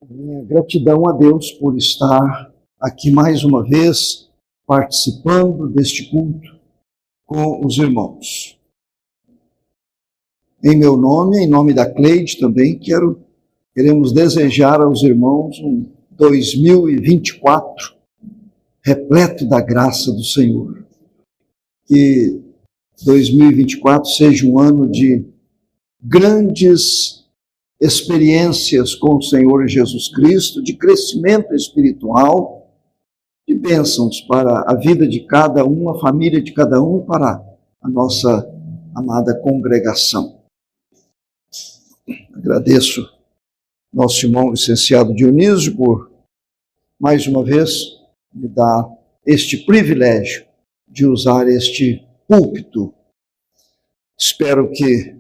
Minha gratidão a Deus por estar aqui mais uma vez, participando deste culto com os irmãos. Em meu nome, em nome da Cleide também, queremos desejar aos irmãos um 2024 repleto da graça do Senhor. Que 2024 seja um ano de grandes experiências com o Senhor Jesus Cristo, de crescimento espiritual, de bênçãos para a vida de cada um, a família de cada um, para a nossa amada congregação. Agradeço nosso irmão licenciado Dionísio por, mais uma vez, me dar este privilégio de usar este púlpito. Espero que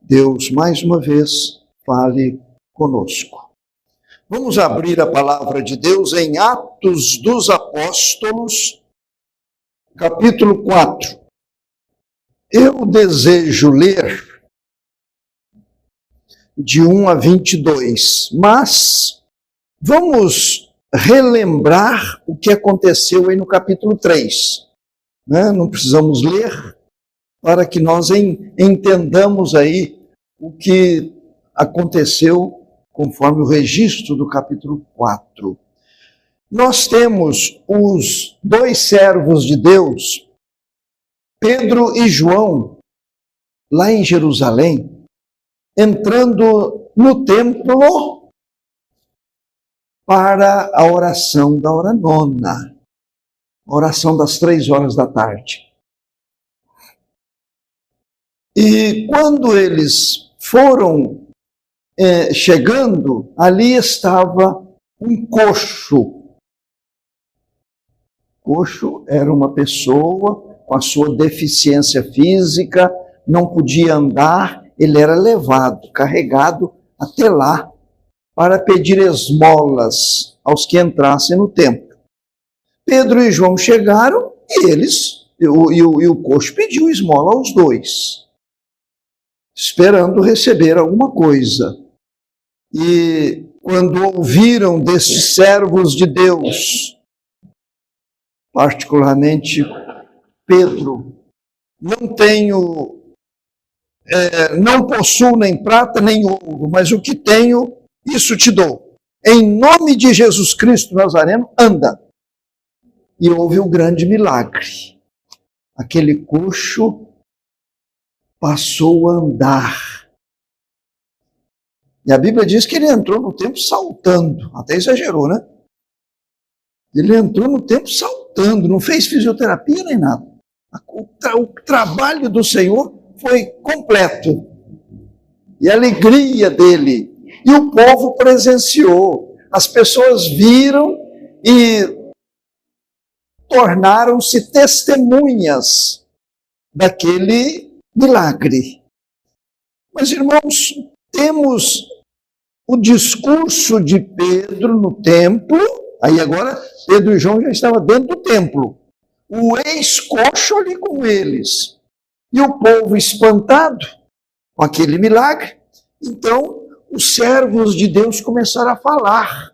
Deus, mais uma vez, fale conosco. Vamos abrir a palavra de Deus em Atos dos Apóstolos, capítulo 4. Eu desejo ler de 1 a 22, mas vamos relembrar o que aconteceu aí no capítulo 3. Não precisamos ler para que nós entendamos aí o que aconteceu conforme o registro do capítulo 4. Nós temos os dois servos de Deus, Pedro e João, lá em Jerusalém, entrando no templo para a oração da hora nona, a oração das 3 horas da tarde. E quando eles foram chegando, ali estava um coxo. Coxo era uma pessoa com a sua deficiência física, não podia andar, ele era levado, carregado até lá, para pedir esmolas aos que entrassem no templo. Pedro e João chegaram e o coxo pediu esmola aos dois, esperando receber alguma coisa. E quando ouviram destes servos de Deus, particularmente Pedro, não possuo nem prata nem ouro, mas o que tenho, isso te dou. Em nome de Jesus Cristo Nazareno, anda. E houve um grande milagre. Aquele coxo passou a andar. E a Bíblia diz que ele entrou no templo saltando. Até exagerou, né? Ele entrou no templo saltando, não fez fisioterapia nem nada. O trabalho do Senhor foi completo. E a alegria dele. E o povo presenciou. As pessoas viram e tornaram-se testemunhas daquele milagre. Mas, irmãos, temos o discurso de Pedro no templo. Aí agora Pedro e João já estavam dentro do templo. O ex-coxo ali com eles. E o povo espantado com aquele milagre. Então, os servos de Deus começaram a falar.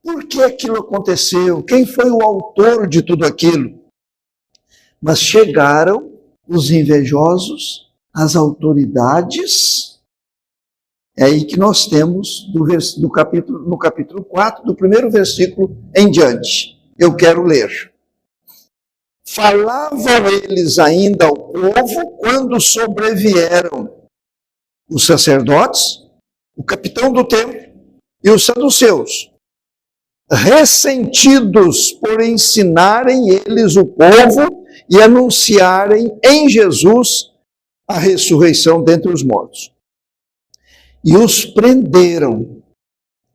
Por que aquilo aconteceu? Quem foi o autor de tudo aquilo? Mas chegaram os invejosos, as autoridades. É aí que nós temos no capítulo 4, do primeiro versículo em diante. Eu quero ler. Falavam eles ainda ao povo quando sobrevieram os sacerdotes, o capitão do templo e os saduceus, ressentidos por ensinarem eles o povo e anunciarem em Jesus a ressurreição dentre os mortos. E os prenderam,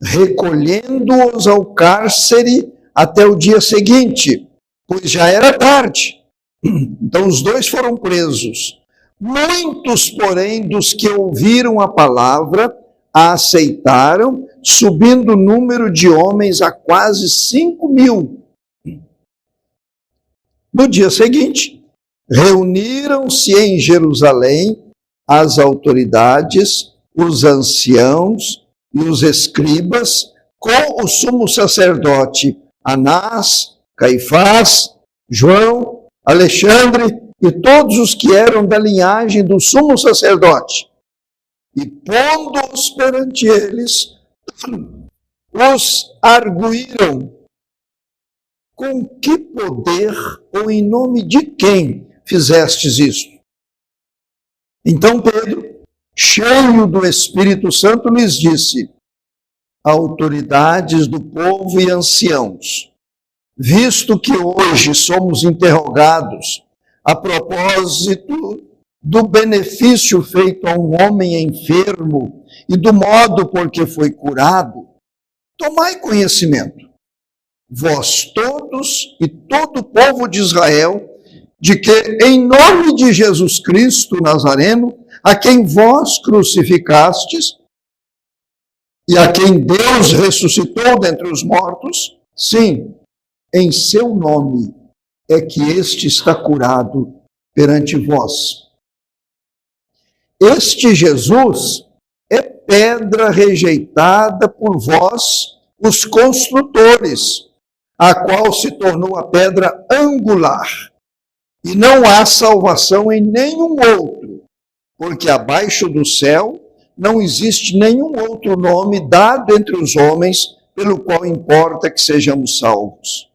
recolhendo-os ao cárcere até o dia seguinte, pois já era tarde. Então os dois foram presos. Muitos, porém, dos que ouviram a palavra, a aceitaram, subindo o número de homens a quase 5.000. No dia seguinte, reuniram-se em Jerusalém as autoridades, os anciãos e os escribas, com o sumo sacerdote Anás, Caifás, João, Alexandre e todos os que eram da linhagem do sumo sacerdote. E pondo-os perante eles, os arguíram: com que poder ou em nome de quem fizestes isso? Então Pedro, cheio do Espírito Santo, lhes disse: autoridades do povo e anciãos, visto que hoje somos interrogados a propósito do benefício feito a um homem enfermo e do modo por que foi curado, tomai conhecimento, vós todos e todo o povo de Israel, de que em nome de Jesus Cristo Nazareno, a quem vós crucificastes e a quem Deus ressuscitou dentre os mortos, sim, em seu nome é que este está curado perante vós. Este Jesus é pedra rejeitada por vós, os construtores, a qual se tornou a pedra angular. E não há salvação em nenhum outro, porque abaixo do céu não existe nenhum outro nome dado entre os homens pelo qual importa que sejamos salvos.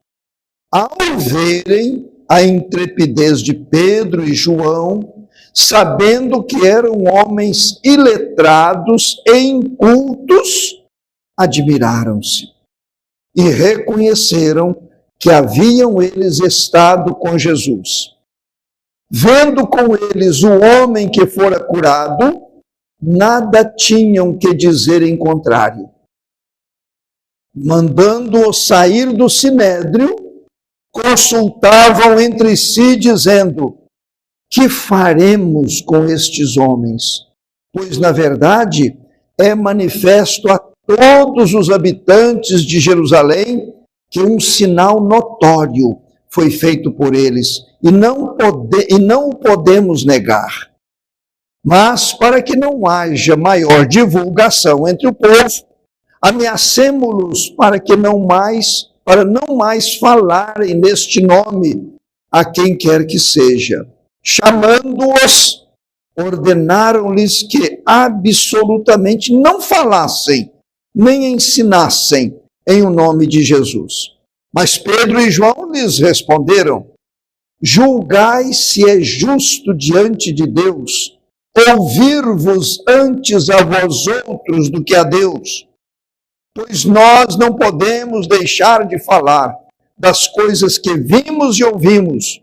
Ao verem a intrepidez de Pedro e João, sabendo que eram homens iletrados e incultos, admiraram-se e reconheceram que haviam eles estado com Jesus. Vendo com eles o homem que fora curado, nada tinham que dizer em contrário. Mandando-o sair do sinédrio, consultavam entre si, dizendo: que faremos com estes homens? Pois, na verdade, é manifesto a todos os habitantes de Jerusalém que um sinal notório foi feito por eles, e não o podemos negar. Mas, para que não haja maior divulgação entre o povo, ameacemo-los para não mais falarem neste nome a quem quer que seja. Chamando-os, ordenaram-lhes que absolutamente não falassem, nem ensinassem em o nome de Jesus. Mas Pedro e João lhes responderam: julgai se é justo diante de Deus ouvir-vos antes a vós outros do que a Deus, pois nós não podemos deixar de falar das coisas que vimos e ouvimos.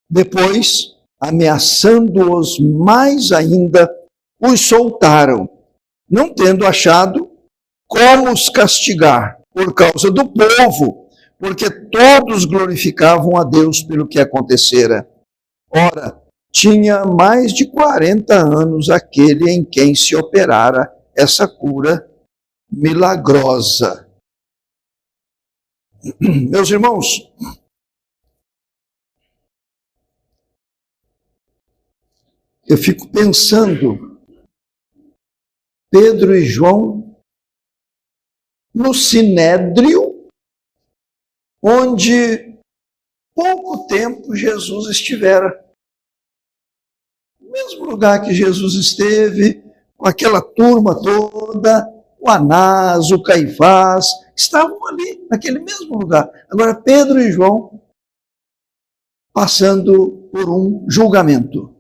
Depois, ameaçando-os mais ainda, os soltaram, não tendo achado como os castigar por causa do povo, porque todos glorificavam a Deus pelo que acontecera. Ora, tinha mais de 40 anos aquele em quem se operara essa cura milagrosa. Meus irmãos, eu fico pensando, Pedro e João no sinédrio, onde pouco tempo Jesus estivera. No mesmo lugar que Jesus esteve, com aquela turma toda, o Anás, o Caifás, estavam ali, naquele mesmo lugar. Agora, Pedro e João passando por um julgamento.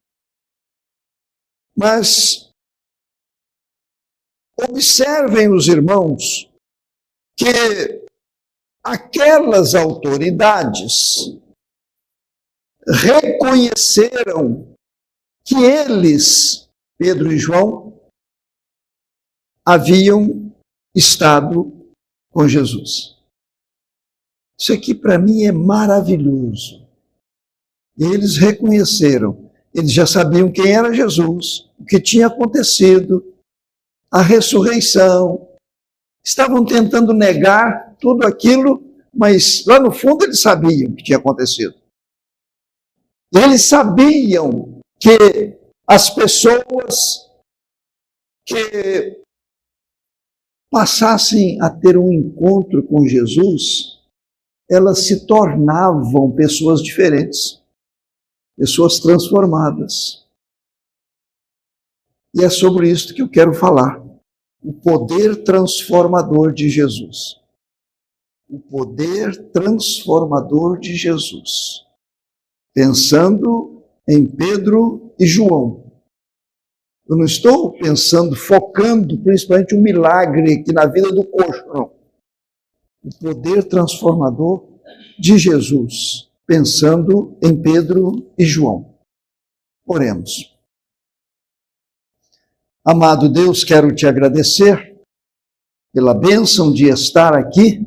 Mas observem os irmãos que aquelas autoridades reconheceram que eles, Pedro e João, haviam estado com Jesus. Isso aqui para mim é maravilhoso. E eles reconheceram, eles já sabiam quem era Jesus, o que tinha acontecido, a ressurreição. Estavam tentando negar tudo aquilo, mas lá no fundo eles sabiam o que tinha acontecido. Eles sabiam que as pessoas que passassem a ter um encontro com Jesus, elas se tornavam pessoas diferentes, pessoas transformadas. E é sobre isso que eu quero falar. O poder transformador de Jesus. O poder transformador de Jesus. Pensando em Pedro e João. Eu não estou pensando, focando principalmente um milagre aqui na vida do coxo, não. O poder transformador de Jesus, pensando em Pedro e João. Oremos. Amado Deus, quero te agradecer pela bênção de estar aqui,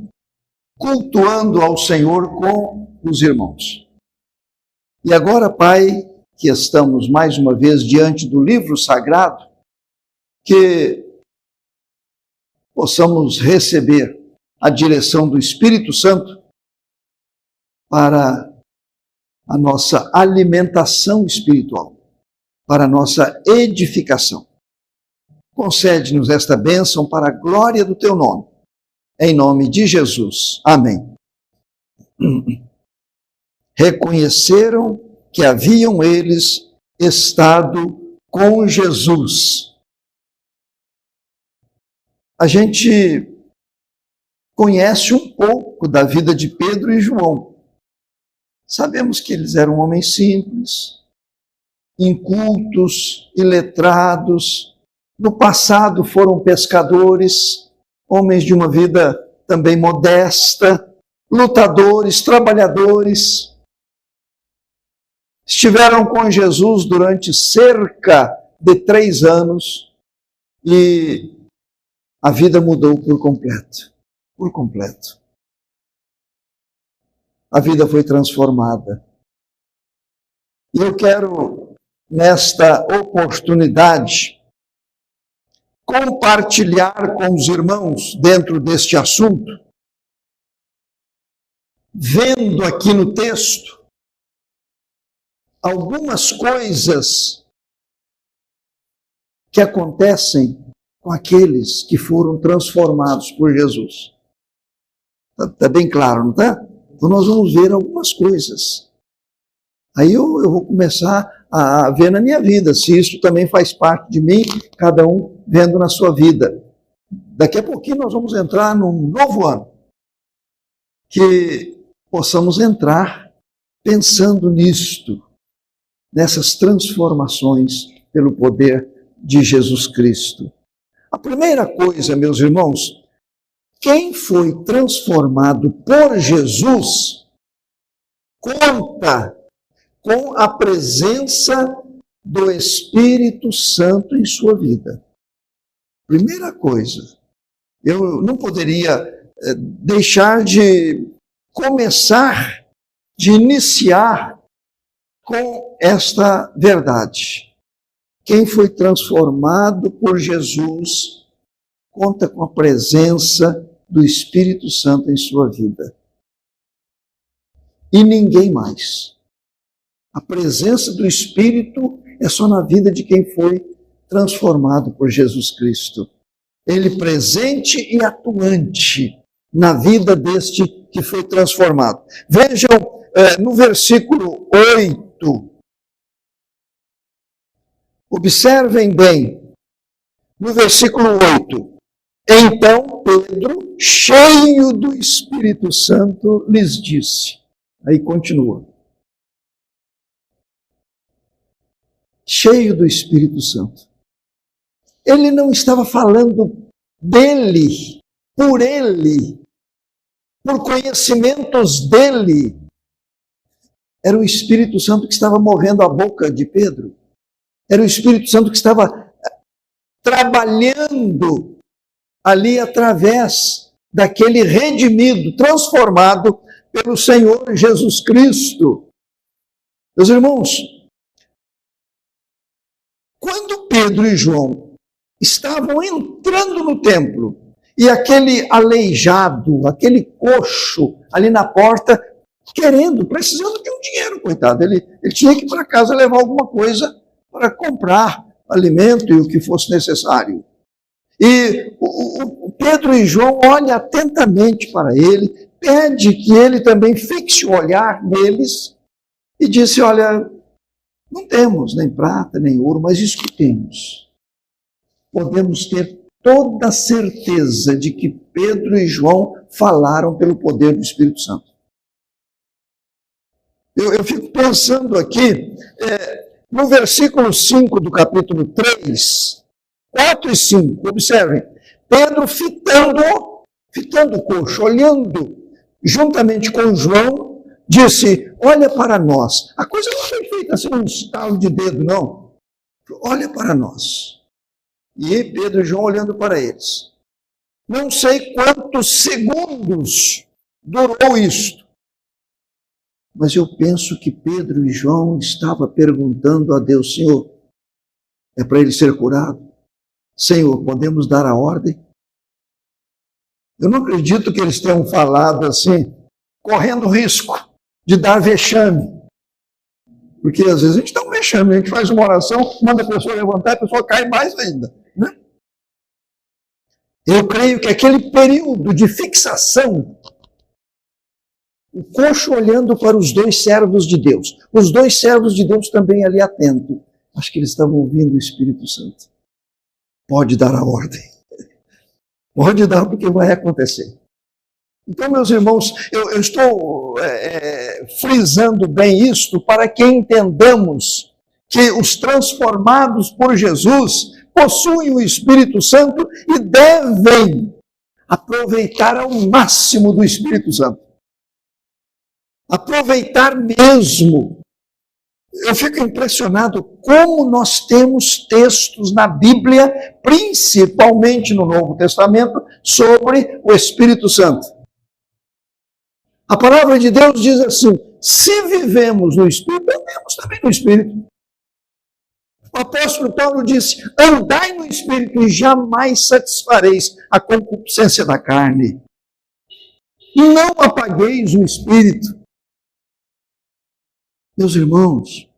cultuando ao Senhor com os irmãos. E agora, Pai, que estamos mais uma vez diante do livro sagrado, que possamos receber a direção do Espírito Santo para a nossa alimentação espiritual, para a nossa edificação. Concede-nos esta bênção para a glória do teu nome. Em nome de Jesus. Amém. Reconheceram que haviam eles estado com Jesus. A gente conhece um pouco da vida de Pedro e João. Sabemos que eles eram homens simples, incultos, iletrados. No passado foram pescadores, homens de uma vida também modesta, lutadores, trabalhadores. Estiveram com Jesus durante cerca de 3 anos e a vida mudou por completo. Por completo. A vida foi transformada. E eu quero, nesta oportunidade, compartilhar com os irmãos dentro deste assunto, vendo aqui no texto algumas coisas que acontecem com aqueles que foram transformados por Jesus. Está bem claro, não está? Então nós vamos ver algumas coisas. Aí eu vou começar a ver na minha vida, se isso também faz parte de mim, cada um vendo na sua vida. Daqui a pouquinho nós vamos entrar num novo ano, que possamos entrar pensando nisto, nessas transformações pelo poder de Jesus Cristo. A primeira coisa, meus irmãos, quem foi transformado por Jesus conta com a presença do Espírito Santo em sua vida. Primeira coisa, eu não poderia deixar de começar, de iniciar com esta verdade. Quem foi transformado por Jesus conta com a presença do Espírito Santo em sua vida. E ninguém mais. A presença do Espírito é só na vida de quem foi transformado por Jesus Cristo. Ele presente e atuante na vida deste que foi transformado. Vejam no versículo 8. Observem bem. No versículo 8. Então Pedro, cheio do Espírito Santo, lhes disse. Aí continua. Cheio do Espírito Santo. Ele não estava falando dele, por conhecimentos dele. Era o Espírito Santo que estava movendo a boca de Pedro. Era o Espírito Santo que estava trabalhando ali através daquele redimido, transformado pelo Senhor Jesus Cristo. Meus irmãos, quando Pedro e João estavam entrando no templo e aquele aleijado, aquele coxo ali na porta, precisando de um dinheiro, coitado, ele tinha que ir para casa levar alguma coisa para comprar alimento e o que fosse necessário. E o Pedro e João olham atentamente para ele, pede que ele também fixe o olhar neles e disse, olha, não temos nem prata, nem ouro, mas isso que temos. Podemos ter toda a certeza de que Pedro e João falaram pelo poder do Espírito Santo. Eu fico pensando aqui, no versículo 5 do capítulo 3, 4 e 5, observem, Pedro fitando o coxo, olhando juntamente com João, disse, olha para nós. A coisa não foi feita assim, um estalo de dedo, não. Olha para nós. E Pedro e João olhando para eles. Não sei quantos segundos durou isto, mas eu penso que Pedro e João estavam perguntando a Deus, Senhor, é para ele ser curado? Senhor, podemos dar a ordem? Eu não acredito que eles tenham falado assim, correndo risco de dar vexame. Porque às vezes a gente dá um vexame, a gente faz uma oração, manda a pessoa levantar, a pessoa cai mais ainda. Né? Eu creio que aquele período de fixação, o coxo olhando para os dois servos de Deus, os dois servos de Deus também ali atentos, acho que eles estavam ouvindo o Espírito Santo. Pode dar a ordem. Pode dar, porque vai acontecer. Então, meus irmãos, eu estou frisando bem isto para que entendamos que os transformados por Jesus possuem o Espírito Santo e devem aproveitar ao máximo do Espírito Santo. Aproveitar mesmo. Eu fico impressionado como nós temos textos na Bíblia, principalmente no Novo Testamento, sobre o Espírito Santo. A palavra de Deus diz assim, se vivemos no Espírito, andemos também no Espírito. O apóstolo Paulo disse, andai no Espírito e jamais satisfareis a concupiscência da carne. Não apagueis o Espírito. Meus irmãos,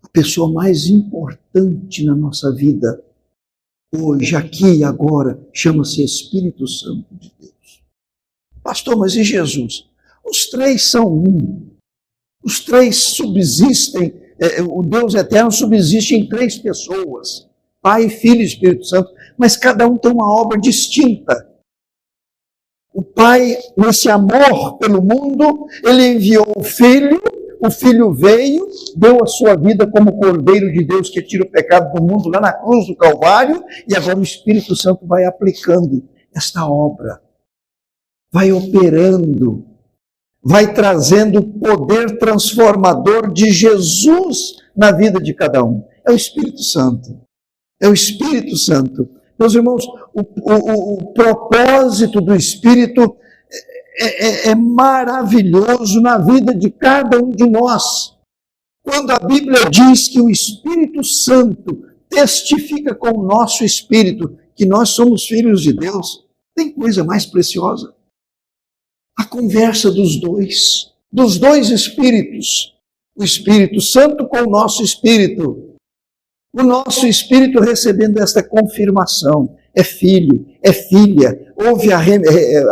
a pessoa mais importante na nossa vida, hoje, aqui e agora, chama-se Espírito Santo de Deus. Pastor, mas e Jesus? Os três são um. Os três subsistem, o Deus eterno subsiste em três pessoas, Pai, Filho e Espírito Santo, mas cada um tem uma obra distinta. O Pai, nesse amor pelo mundo, ele enviou o Filho veio, deu a sua vida como Cordeiro de Deus que tira o pecado do mundo lá na cruz do Calvário, e agora o Espírito Santo vai aplicando esta obra, vai operando, vai trazendo o poder transformador de Jesus na vida de cada um. É o Espírito Santo. É o Espírito Santo. Meus irmãos, o propósito do Espírito é maravilhoso na vida de cada um de nós. Quando a Bíblia diz que o Espírito Santo testifica com o nosso espírito que nós somos filhos de Deus, tem coisa mais preciosa? A conversa dos dois espíritos. O Espírito Santo com o nosso espírito. O nosso espírito recebendo esta confirmação. É filho, é filha, houve a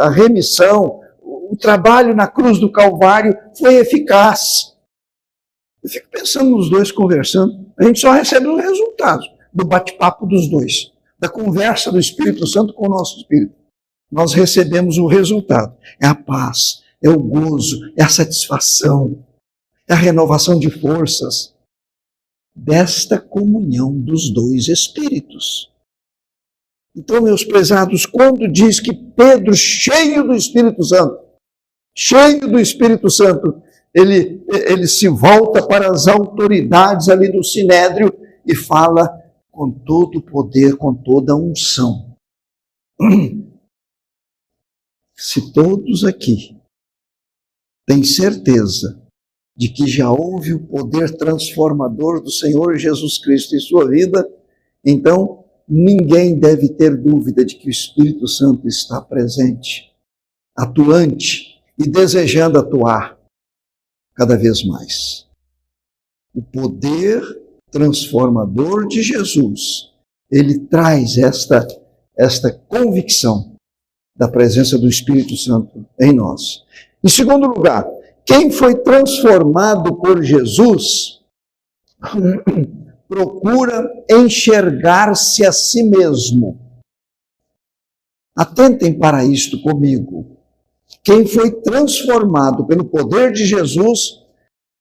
remissão, o trabalho na cruz do Calvário foi eficaz. Eu fico pensando nos dois conversando, a gente só recebe os resultados do bate-papo dos dois, da conversa do Espírito Santo com o nosso espírito. Nós recebemos o resultado, é a paz, é o gozo, é a satisfação, é a renovação de forças desta comunhão dos dois espíritos. Então, meus prezados, quando diz que Pedro, cheio do Espírito Santo, ele se volta para as autoridades ali do Sinédrio e fala com todo o poder, com toda a unção. Se todos aqui têm certeza de que já houve o poder transformador do Senhor Jesus Cristo em sua vida, então ninguém deve ter dúvida de que o Espírito Santo está presente, atuante e desejando atuar cada vez mais. O poder transformador de Jesus ele traz esta convicção da presença do Espírito Santo em nós. Em segundo lugar, quem foi transformado por Jesus procura enxergar-se a si mesmo. Atentem para isto comigo. Quem foi transformado pelo poder de Jesus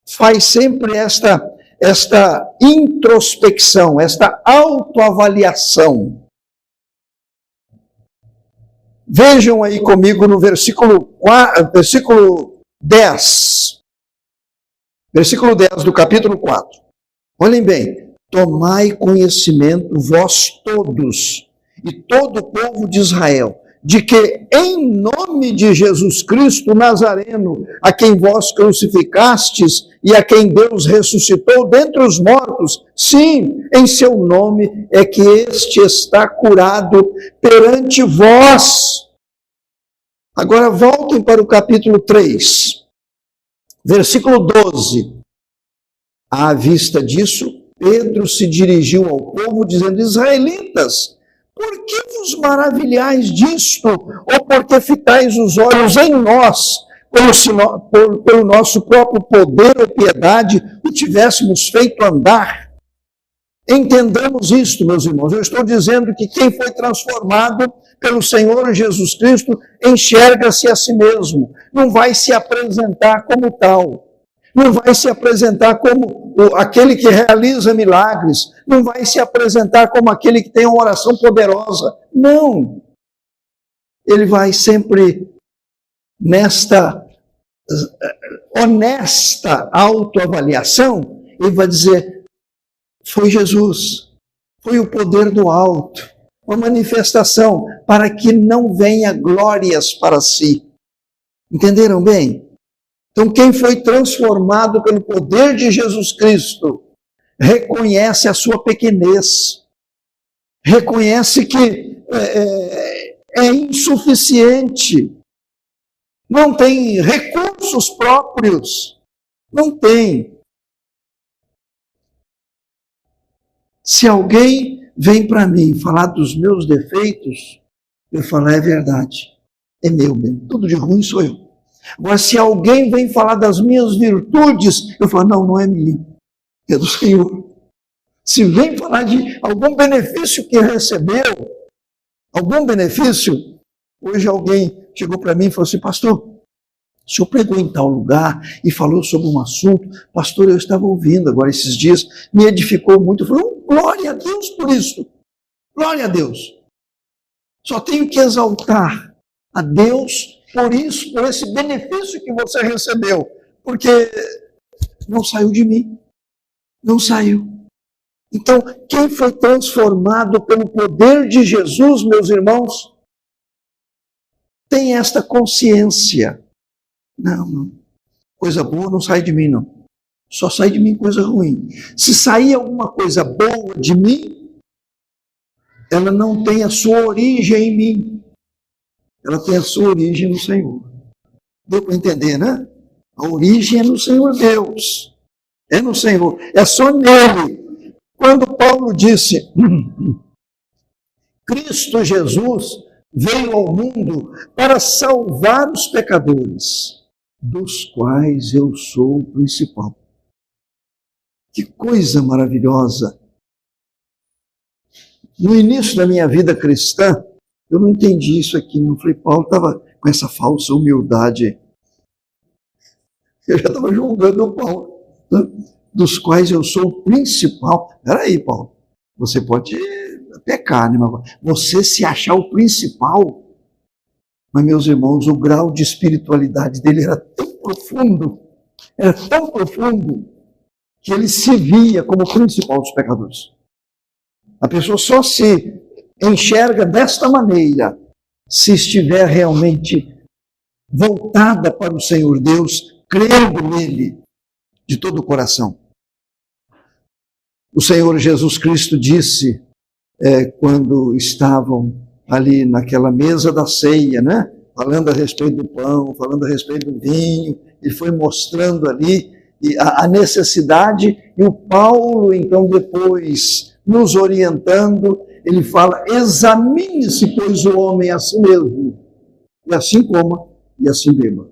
faz sempre esta introspecção, esta autoavaliação. Vejam aí comigo no versículo 10. Versículo 10 do capítulo 4. Olhem bem. Tomai conhecimento vós todos e todo o povo de Israel, de que em nome de Jesus Cristo Nazareno, a quem vós crucificastes e a quem Deus ressuscitou dentre os mortos, sim, em seu nome é que este está curado perante vós. Agora voltem para o capítulo 3, versículo 12. À vista disso, Pedro se dirigiu ao povo dizendo: israelitas, por que vos maravilhais disto? Ou porque fitais os olhos em nós, como se pelo nosso próprio poder ou piedade o tivéssemos feito andar? Entendamos isto, meus irmãos. Eu estou dizendo que quem foi transformado pelo Senhor Jesus Cristo enxerga-se a si mesmo. Não vai se apresentar como tal. Não vai se apresentar como aquele que realiza milagres. Não vai se apresentar como aquele que tem uma oração poderosa. Não. Ele vai sempre nesta honesta autoavaliação, ele vai dizer: foi Jesus, foi o poder do alto, uma manifestação para que não venha glórias para si. Entenderam bem? Então, quem foi transformado pelo poder de Jesus Cristo reconhece a sua pequenez, reconhece que é insuficiente, não tem recursos próprios, não tem. Se alguém vem para mim falar dos meus defeitos, eu falo: é verdade, é meu mesmo, tudo de ruim sou eu. Agora, se alguém vem falar das minhas virtudes, eu falo: não, não é minha, é do Senhor. Se vem falar de algum benefício que recebeu, algum benefício, hoje alguém chegou para mim e falou assim: pastor, o senhor pregou em tal lugar e falou sobre um assunto, pastor, eu estava ouvindo agora esses dias, me edificou muito. Eu falei: glória a Deus por isso, glória a Deus. Só tenho que exaltar a Deus por isso, por esse benefício que você recebeu, porque não saiu de mim, não saiu. Então, quem foi transformado pelo poder de Jesus, meus irmãos, tem esta consciência. Não, coisa boa não sai de mim, não. Só sai de mim coisa ruim. Se sair alguma coisa boa de mim, ela não tem a sua origem em mim. Ela tem a sua origem no Senhor. Deu para entender, né? A origem é no Senhor Deus. É no Senhor. É só nele. Quando Paulo disse: Cristo Jesus veio ao mundo para salvar os pecadores, dos quais eu sou o principal. Que coisa maravilhosa! No início da minha vida cristã, eu não entendi isso aqui, não. Falei: Paulo estava com essa falsa humildade. Eu já estava julgando o Paulo, né? Dos quais eu sou o principal. Peraí, Paulo, você pode pecar, né? Você se achar o principal. Mas, meus irmãos, o grau de espiritualidade dele era tão profundo, que ele se via como o principal dos pecadores. A pessoa só se enxerga desta maneira se estiver realmente voltada para o Senhor Deus, crendo nele de todo o coração. O Senhor Jesus Cristo disse, quando estavam ali naquela mesa da ceia, né? Falando a respeito do pão, falando a respeito do vinho, ele foi mostrando ali a necessidade, e o Paulo, então, depois, nos orientando, ele fala: examine-se, pois, o homem a si mesmo, e assim coma, e assim beba.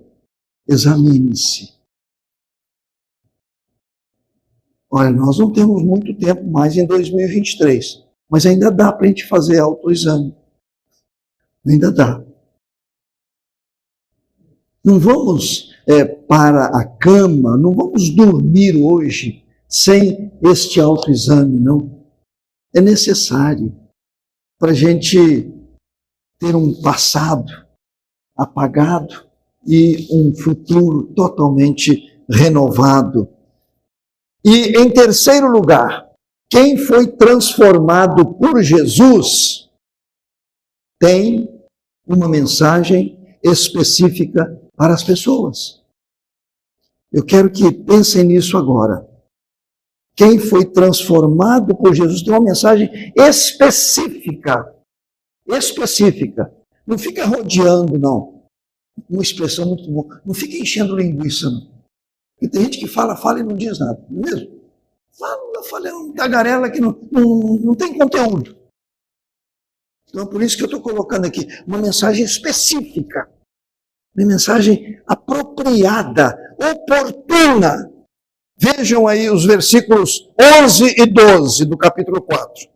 Examine-se. Olha, nós não temos muito tempo mais em 2023, mas ainda dá para a gente fazer autoexame. Ainda dá. Não vamos para a cama, não vamos dormir hoje sem este autoexame, não. É necessário para a gente ter um passado apagado e um futuro totalmente renovado. E, em terceiro lugar, quem foi transformado por Jesus tem uma mensagem específica para as pessoas. Eu quero que pensem nisso agora. Quem foi transformado por Jesus tem uma mensagem específica. Específica. Não fica rodeando, não. Uma expressão muito boa. Não fica enchendo linguiça, não. Porque tem gente que fala e não diz nada. Não é mesmo? Fala, é uma tagarela que não tem conteúdo. Então, por isso que eu estou colocando aqui uma mensagem específica. Uma mensagem apropriada, oportuna. Vejam aí os versículos 11 e 12 do capítulo 4.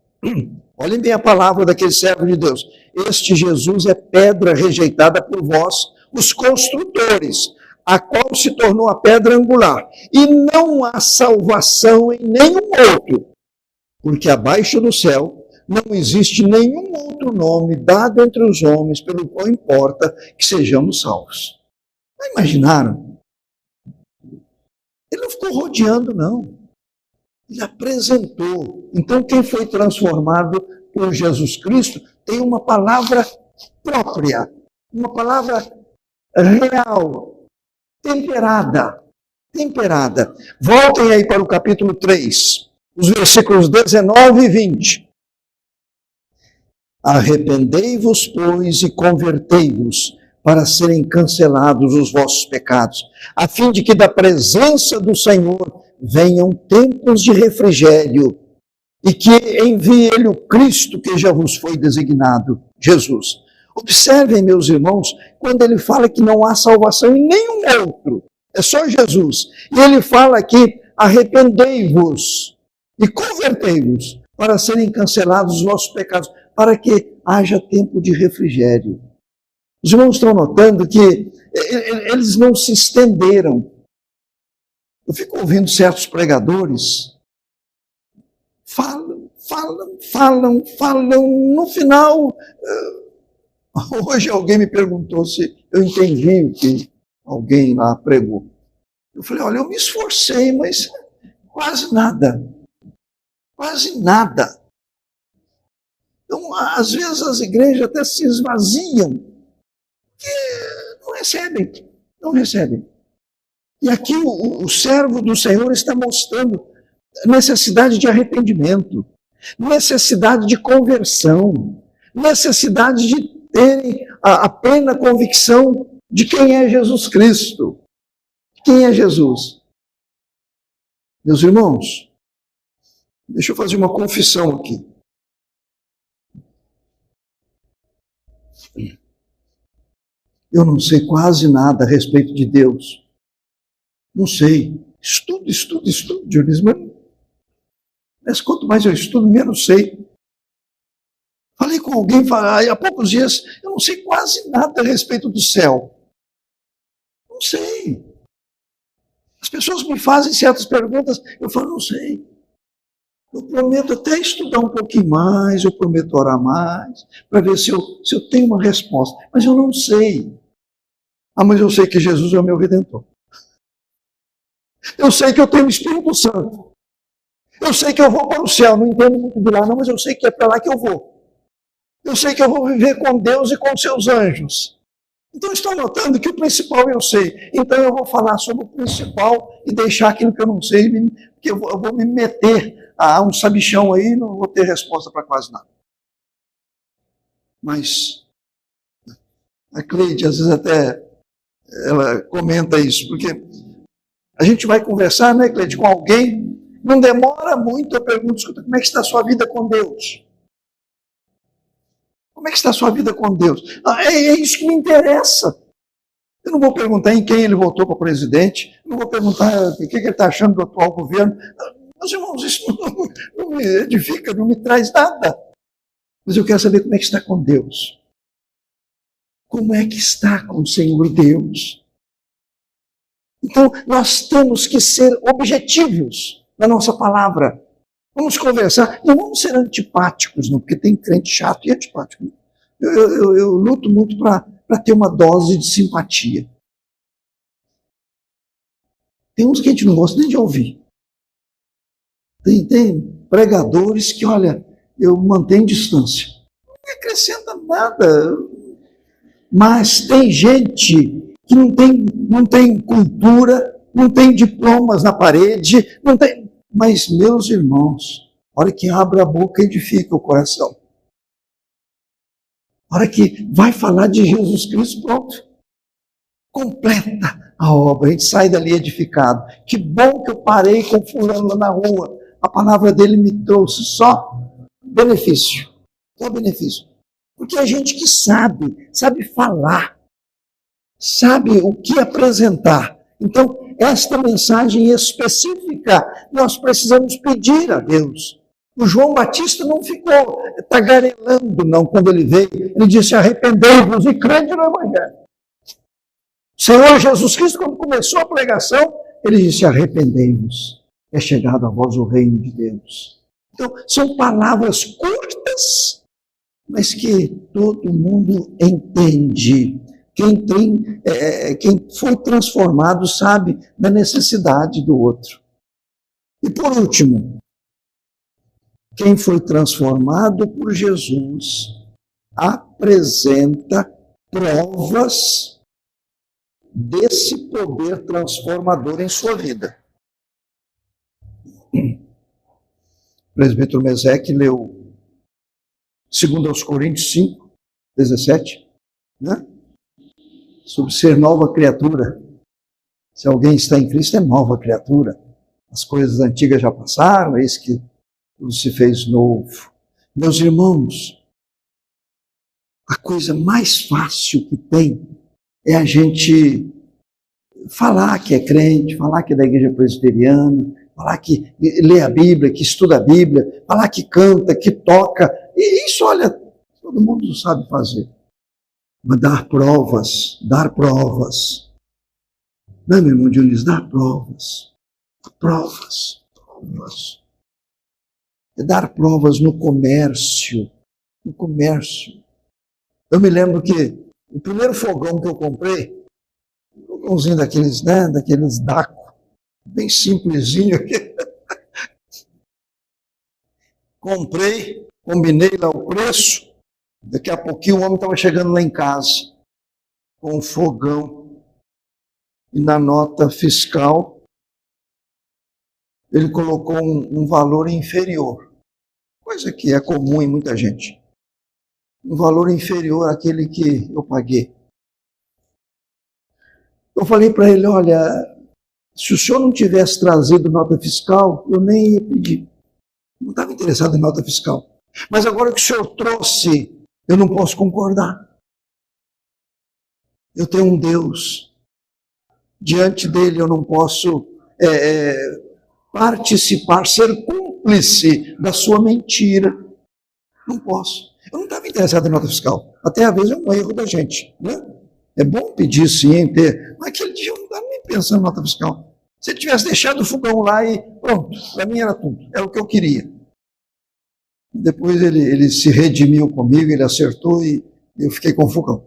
Olhem bem a palavra daquele servo de Deus. Este Jesus é pedra rejeitada por vós, os construtores, a qual se tornou a pedra angular. E não há salvação em nenhum outro, porque abaixo do céu não existe nenhum outro nome dado entre os homens pelo qual importa que sejamos salvos. Não imaginaram? Ele não ficou rodeando, não. Ele apresentou. Então, quem foi transformado por Jesus Cristo tem uma palavra própria, uma palavra real, temperada. Voltem aí para o capítulo 3, os versículos 19 e 20. Arrependei-vos, pois, e convertei-vos, para serem cancelados os vossos pecados, a fim de que da presença do Senhor venham tempos de refrigério, e que envie Ele o Cristo que já vos foi designado, Jesus. Observem, meus irmãos, quando ele fala que não há salvação em nenhum outro, é só Jesus. E ele fala aqui: arrependei-vos e convertei-vos, para serem cancelados os vossos pecados, para que haja tempo de refrigério. Os irmãos estão notando que eles não se estenderam. Eu fico ouvindo certos pregadores, falam, no final, hoje alguém me perguntou se eu entendi o que alguém lá pregou. Eu falei: olha, eu me esforcei, mas quase nada. Então, às vezes as igrejas até se esvaziam, porque não recebem. E aqui o servo do Senhor está mostrando necessidade de arrependimento, necessidade de conversão, necessidade de terem a plena convicção de quem é Jesus Cristo. Quem é Jesus? Meus irmãos, deixa eu fazer uma confissão aqui. Eu não sei quase nada a respeito de Deus. Não sei. Estudo, Dionísio, mas quanto mais eu estudo, menos sei. Falei com alguém há poucos dias: eu não sei quase nada a respeito do céu. Não sei. As pessoas me fazem certas perguntas, eu falo: não sei. Eu prometo até estudar um pouquinho mais, eu prometo orar mais, para ver se eu tenho uma resposta. Mas eu não sei. Mas eu sei que Jesus é o meu Redentor. Eu sei que eu tenho o Espírito Santo. Eu sei que eu vou para o céu. Não entendo muito de lá, não, mas eu sei que é para lá que eu vou. Eu sei que eu vou viver com Deus e com seus anjos. Então, estou notando que o principal eu sei. Então, eu vou falar sobre o principal e deixar aquilo que eu não sei, porque eu vou me meter a um sabichão aí e não vou ter resposta para quase nada. Mas a Cleide, às vezes até ela comenta isso, porque a gente vai conversar, né, Cleide, com alguém, não demora muito, eu pergunto: escuta, como é que está a sua vida com Deus? Como é que está a sua vida com Deus? É isso que me interessa. Eu não vou perguntar em quem ele votou para presidente, não vou perguntar o que ele está achando do atual governo. Meus irmãos, isso não me edifica, não me traz nada. Mas eu quero saber como é que está com Deus. Como é que está com o Senhor Deus? Então, nós temos que ser objetivos na nossa palavra. Vamos conversar, não vamos ser antipáticos, não, porque tem crente chato e antipático. Eu luto muito para ter uma dose de simpatia. Tem uns que a gente não gosta nem de ouvir. Tem pregadores que, olha, eu mantenho distância. Não acrescenta nada. Mas tem gente que não tem cultura, não tem diplomas na parede, não tem... Mas, meus irmãos, a hora que abre a boca, edifica o coração. A hora que vai falar de Jesus Cristo, pronto. Completa a obra, a gente sai dali edificado. Que bom que eu parei com fulano lá na rua. A palavra dele me trouxe só benefício. Só benefício. Porque a gente que sabe falar, sabe o que apresentar. Então, esta mensagem específica, nós precisamos pedir a Deus. O João Batista não ficou tagarelando, não, quando ele veio. Ele disse, arrependei-vos e crede no Evangelho. O Senhor Jesus Cristo, quando começou a pregação, ele disse, arrependei-vos. É chegado a vós o reino de Deus. Então, são palavras curtas, mas que todo mundo entende. Quem foi transformado sabe da necessidade do outro. E por último, quem foi transformado por Jesus apresenta provas desse poder transformador em sua vida. O presbítero Meseque leu 2 Coríntios 5, 17, né? Sobre ser nova criatura. Se alguém está em Cristo, é nova criatura. As coisas antigas já passaram, eis que tudo se fez novo. Meus irmãos, a coisa mais fácil que tem é a gente falar que é crente, falar que é da igreja presbiteriana, falar que lê a Bíblia, que estuda a Bíblia, falar que canta, que toca. E isso, olha, todo mundo sabe fazer. Mas dar provas. Não é, meu irmão Dionísio? Dar provas. É dar provas no comércio. Eu me lembro que o primeiro fogão que eu comprei, um fogãozinho daqueles, né, daqueles Daco, bem simplesinho aqui. Comprei, combinei lá o preço. Daqui a pouquinho o homem estava chegando lá em casa com um fogão e na nota fiscal ele colocou um valor inferior, coisa que é comum em muita gente, um valor inferior àquele que eu paguei. Eu falei para ele, olha, se o senhor não tivesse trazido nota fiscal, eu nem ia pedir, não estava interessado em nota fiscal, mas agora que o senhor trouxe, eu não posso concordar. Eu tenho um Deus. Diante dele eu não posso participar, ser cúmplice da sua mentira. Não posso. Eu não estava interessado em nota fiscal. Até às vezes é um erro da gente, né? É bom pedir sim, ter. Mas aquele dia eu não estava nem pensando em nota fiscal. Se ele tivesse deixado o fogão lá e pronto, para mim era tudo. Era o que eu queria. Depois ele se redimiu comigo, ele acertou e eu fiquei com o fogão.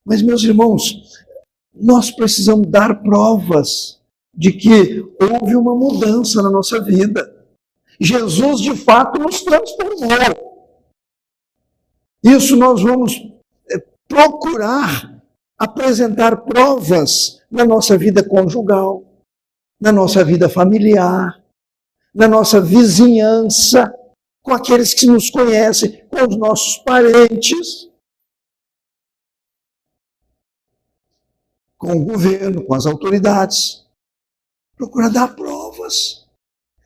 Mas, meus irmãos, nós precisamos dar provas de que houve uma mudança na nossa vida. Jesus, de fato, nos transformou. Isso nós vamos procurar apresentar provas na nossa vida conjugal, na nossa vida familiar, na nossa vizinhança, com aqueles que nos conhecem, com os nossos parentes, com o governo, com as autoridades. Procura dar provas.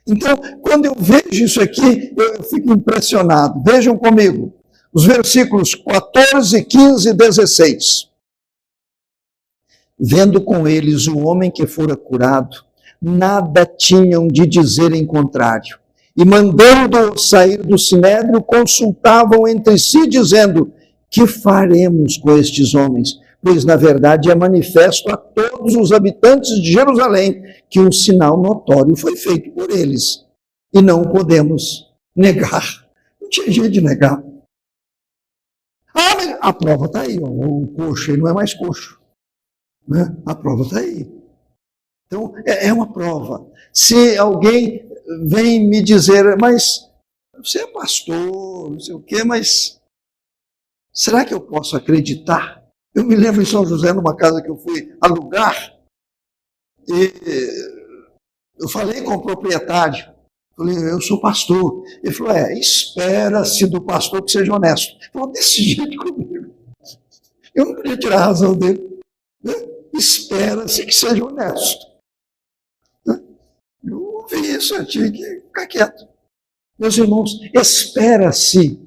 Então, quando eu vejo isso aqui, eu fico impressionado. Vejam comigo. os versículos 14, 15 e 16. Vendo com eles o homem que fora curado, nada tinham de dizer em contrário. E mandando sair do sinédrio, consultavam entre si, dizendo: que faremos com estes homens? Pois, na verdade, é manifesto a todos os habitantes de Jerusalém que um sinal notório foi feito por eles. E não podemos negar. Não tinha jeito de negar. Ah, mas a prova está aí. Ó. O coxo ele não é mais coxo. Né? A prova está aí. Então, é uma prova. Se alguém vem me dizer, mas você é pastor, não sei o quê, mas será que eu posso acreditar? Eu me lembro em São José, numa casa que eu fui alugar, e eu falei com o proprietário, falei, eu sou pastor. Ele falou, espera-se do pastor que seja honesto. Ele falou, desse jeito comigo. Eu não podia tirar a razão dele. Né? Espera-se que seja honesto. Eu ouvi isso, eu tive que ficar quieto. Meus irmãos, espera-se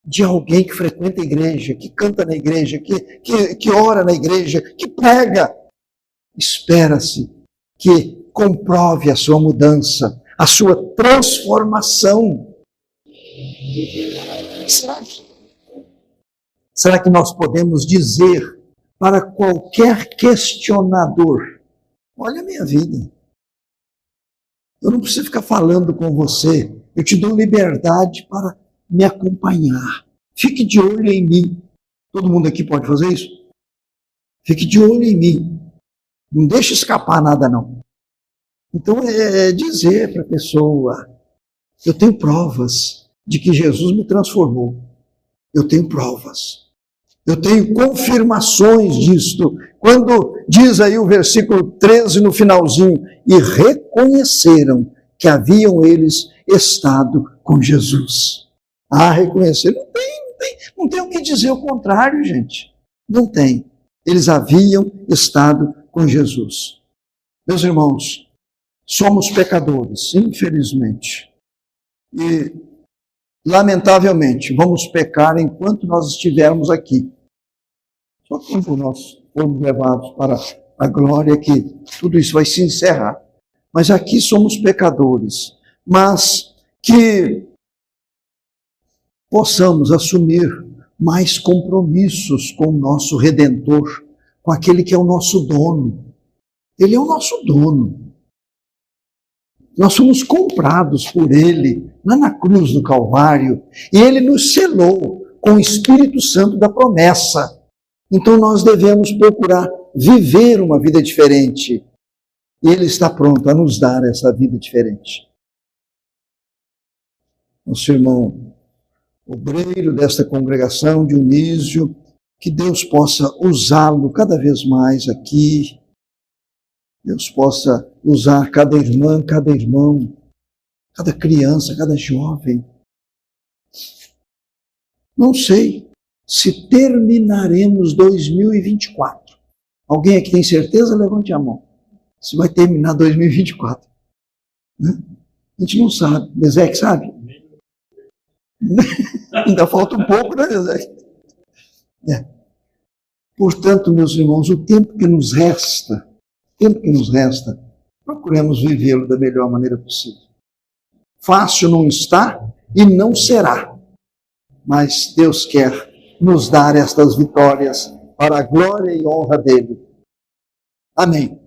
de alguém que frequenta a igreja, que canta na igreja, que ora na igreja, que prega. Espera-se que comprove a sua mudança, a sua transformação. Será que nós podemos dizer para qualquer questionador, olha a minha vida, eu não preciso ficar falando com você, eu te dou liberdade para me acompanhar. Fique de olho em mim. Todo mundo aqui pode fazer isso? Fique de olho em mim. Não deixe escapar nada, não. Então, é dizer para a pessoa, eu tenho provas de que Jesus me transformou. Eu tenho provas. Eu tenho confirmações disto. Quando diz aí o versículo 13 no finalzinho, e reconheceram que haviam eles estado com Jesus. Reconhecer, não tem o que dizer o contrário, gente. Não tem. Eles haviam estado com Jesus. Meus irmãos, somos pecadores, infelizmente. E, lamentavelmente, vamos pecar enquanto nós estivermos aqui. Só quando nós formos levados para a glória que tudo isso vai se encerrar. Mas aqui somos pecadores. Mas que possamos assumir mais compromissos com o nosso Redentor, com aquele que é o nosso dono. Ele é o nosso dono. Nós fomos comprados por Ele, lá na cruz do Calvário, e Ele nos selou com o Espírito Santo da promessa. Então nós devemos procurar viver uma vida diferente. E Ele está pronto a nos dar essa vida diferente. Nosso irmão obreiro desta congregação de Unísio, que Deus possa usá-lo cada vez mais aqui. Deus possa usar cada irmã, cada irmão, cada criança, cada jovem. Não sei se terminaremos 2024. Alguém aqui tem certeza? Levante a mão. Se vai terminar 2024. Né? A gente não sabe. Meseque sabe? Ainda falta um pouco, né, Meseque? Portanto, meus irmãos, o tempo que nos resta, procuremos vivê-lo da melhor maneira possível. Fácil não está e não será. Mas Deus quer nos dar estas vitórias para a glória e honra dele. Amém.